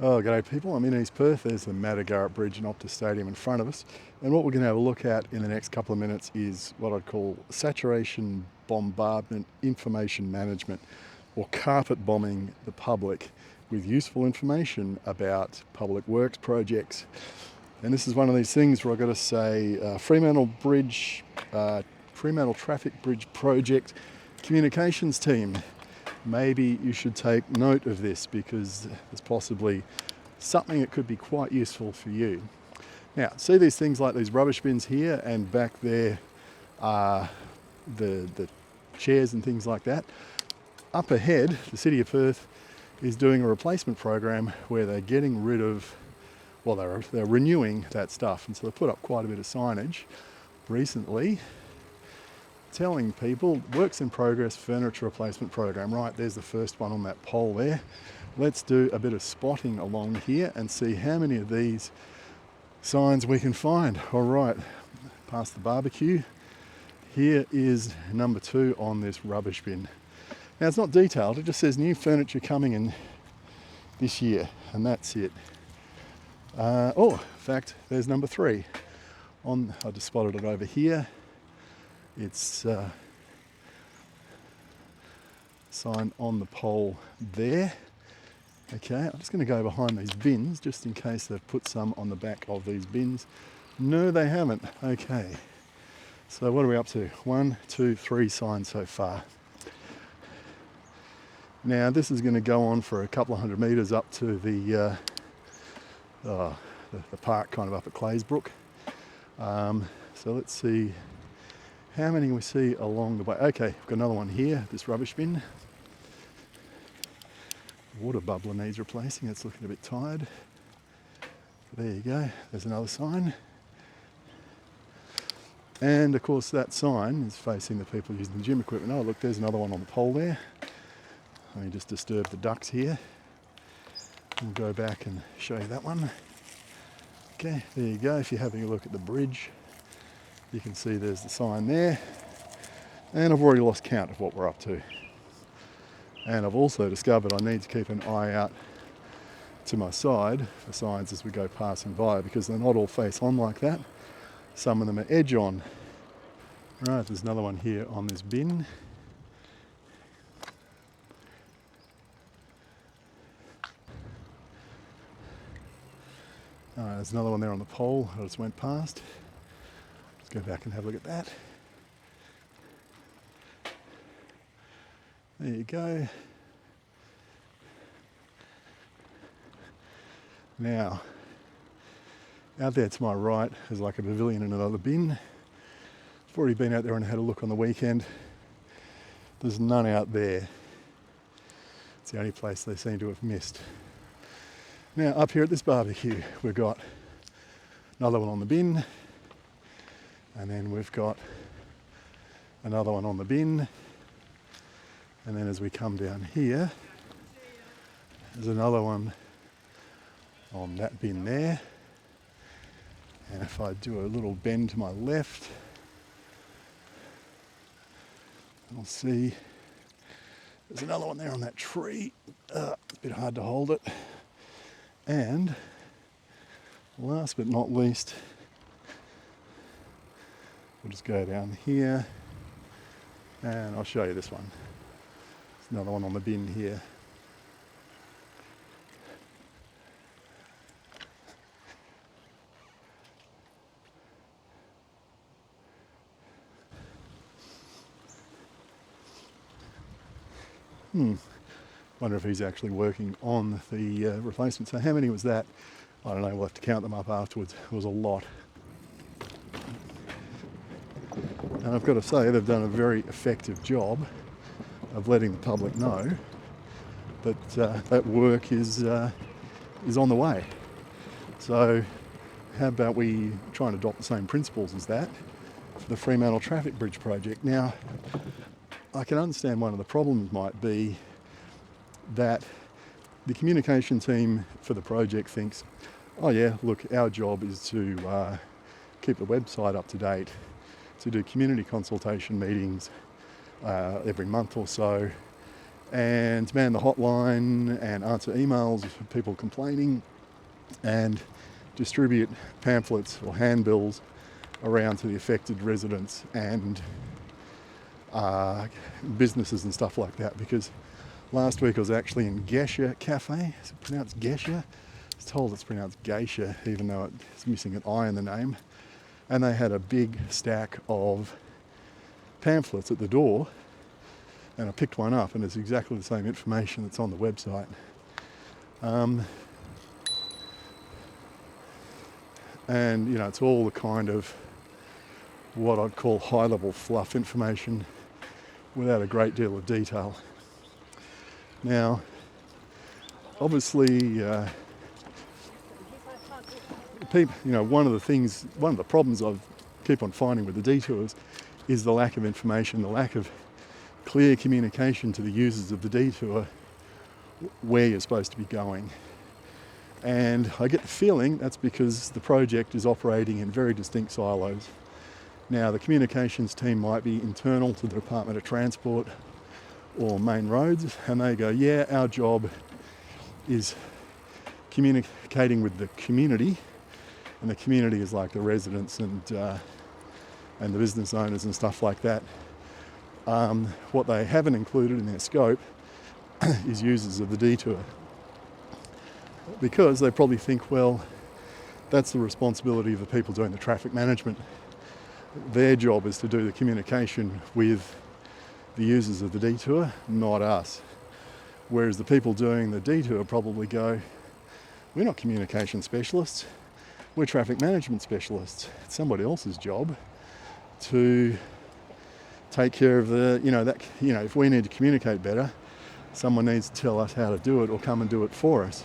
Oh, g'day people. I'm in East Perth. There's the Madagaret Bridge and Optus Stadium in front of us. And what we're going to have a look at in the next couple of minutes is what I'd call saturation bombardment information management, or carpet bombing the public with useful information about public works projects. And this is one of these things where I've got to say Fremantle Traffic Bridge Project Communications Team. Maybe you should take note of this because there's possibly something that could be quite useful for you. Now, see these things like these rubbish bins here, and back there are the chairs and things like that. Up ahead, the City of Perth is doing a replacement program where they're getting rid of, well, they're renewing that stuff, and so they put up quite a bit of signage recently telling people works in progress furniture replacement program. Right, there's the first one on that pole there. Let's do a bit of spotting along here and see how many of these signs we can find. All right, past the barbecue. Here is number 2 on this rubbish bin. Now it's not detailed, it just says new furniture coming in this year, and that's it. In fact, there's number 3. I just spotted it over here. It's sign on the pole there. Okay, I'm just going to go behind these bins just in case they've put some on the back of these bins. No, they haven't. Okay, so what are we up to? 1, 2, 3 signs so far. Now this is going to go on for a couple of hundred metres up to the park kind of up at Claisebrook. So let's see how many we see along the way. Okay, we've got another one here, this rubbish bin. Water bubbler needs replacing, it's looking a bit tired. There you go, there's another sign. And of course that sign is facing the people using the gym equipment. Oh look, there's another one on the pole there. Let me just disturb the ducks here. We'll go back and show you that one. Okay, there you go. If you're having a look at the bridge, you can see there's the sign there. And I've already lost count of what we're up to. And I've also discovered I need to keep an eye out to my side for signs as we go passing by, because they're not all face on like that. Some of them are edge on. Right, there's another one here on this bin. There's another one there on the pole I just went past. Let's go back and have a look at that. There you go. Now, out there to my right is like a pavilion and another bin. I've already been out there and had a look on the weekend. There's none out there. It's the only place they seem to have missed. Now, up here at this barbecue, we've got another one on the bin, and then we've got another one on the bin, and then as we come down here, there's another one on that bin there. And if I do a little bend to my left, you'll see there's another one there on that tree. It's a bit hard to hold it. And last but not least, we'll just go down here and I'll show you this one. There's another one on the bin here. Wonder if he's actually working on the replacement. So how many was that? I don't know, we'll have to count them up afterwards. It was a lot. And I've got to say, they've done a very effective job of letting the public know that that work is on the way. So how about we try and adopt the same principles as that for the Fremantle Traffic Bridge project? Now, I can understand one of the problems might be that the communication team for the project thinks, oh yeah, look, our job is to keep the website up to date, to do community consultation meetings every month or so, and man the hotline and answer emails of people complaining and distribute pamphlets or handbills around to the affected residents and businesses and stuff like that. Because last week I was actually in Geisha Cafe. Is it pronounced Geisha? I was told it's pronounced Geisha, even though it's missing an I in the name. And they had a big stack of pamphlets at the door, and I picked one up, and it's exactly the same information that's on the website. And you know, it's all the kind of what I'd call high-level fluff information without a great deal of detail. Now, obviously, people, you know, one of the problems I keep on finding with the detours is the lack of information, the lack of clear communication to the users of the detour where you're supposed to be going. And I get the feeling that's because the project is operating in very distinct silos. Now, the communications team might be internal to the Department of Transport or Main Roads, and they go, yeah, our job is communicating with the community, and the community is like the residents and the business owners and stuff like that. What they haven't included in their scope is users of the detour, because they probably think, well, that's the responsibility of the people doing the traffic management. Their job is to do the communication with the users of the detour, not us. Whereas the people doing the detour probably go, we're not communication specialists, we're traffic management specialists. It's somebody else's job to take care of if we need to communicate better, someone needs to tell us how to do it or come and do it for us.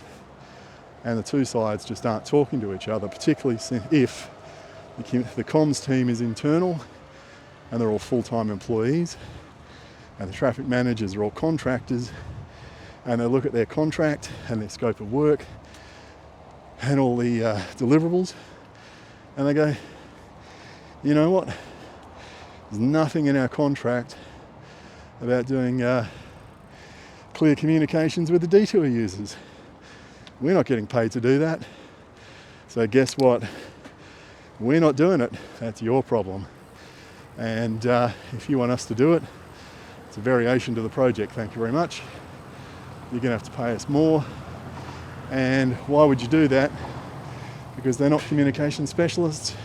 And the two sides just aren't talking to each other, particularly if the comms team is internal and they're all full-time employees, and the traffic managers are all contractors, and they look at their contract and their scope of work and all the deliverables, and they go, you know what, there's nothing in our contract about doing clear communications with the detour users. We're not getting paid to do that, so guess what? We're not doing it. That's your problem. And if you want us to do it, it's a variation to the project, thank you very much. You're going to have to pay us more. And why would you do that? Because they're not communication specialists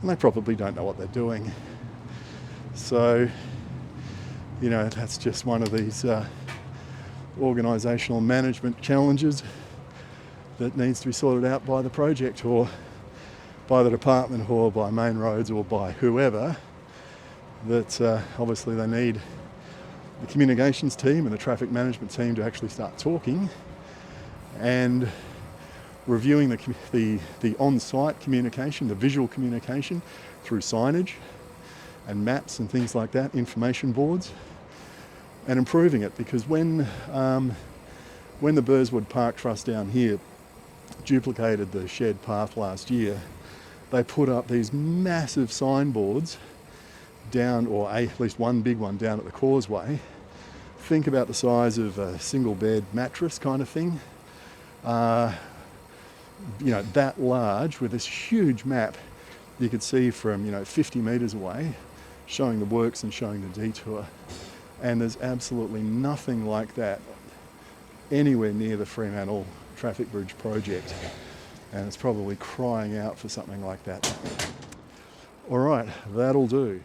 and they probably don't know what they're doing. So, you know, that's just one of these organisational management challenges that needs to be sorted out by the project or by the department or by Main Roads or by whoever. That obviously they need the communications team and the traffic management team to actually start talking and reviewing the on-site communication, the visual communication through signage and maps and things like that, information boards, and improving it. Because when the Burswood Park Trust down here duplicated the shared path last year, they put up these massive signboards down, or at least one big one down at the causeway. Think about the size of a single bed mattress kind of thing. That large, with this huge map you could see from 50 metres away, showing the works and showing the detour. And there's absolutely nothing like that anywhere near the Fremantle Traffic Bridge project. And it's probably crying out for something like that. All right, that'll do.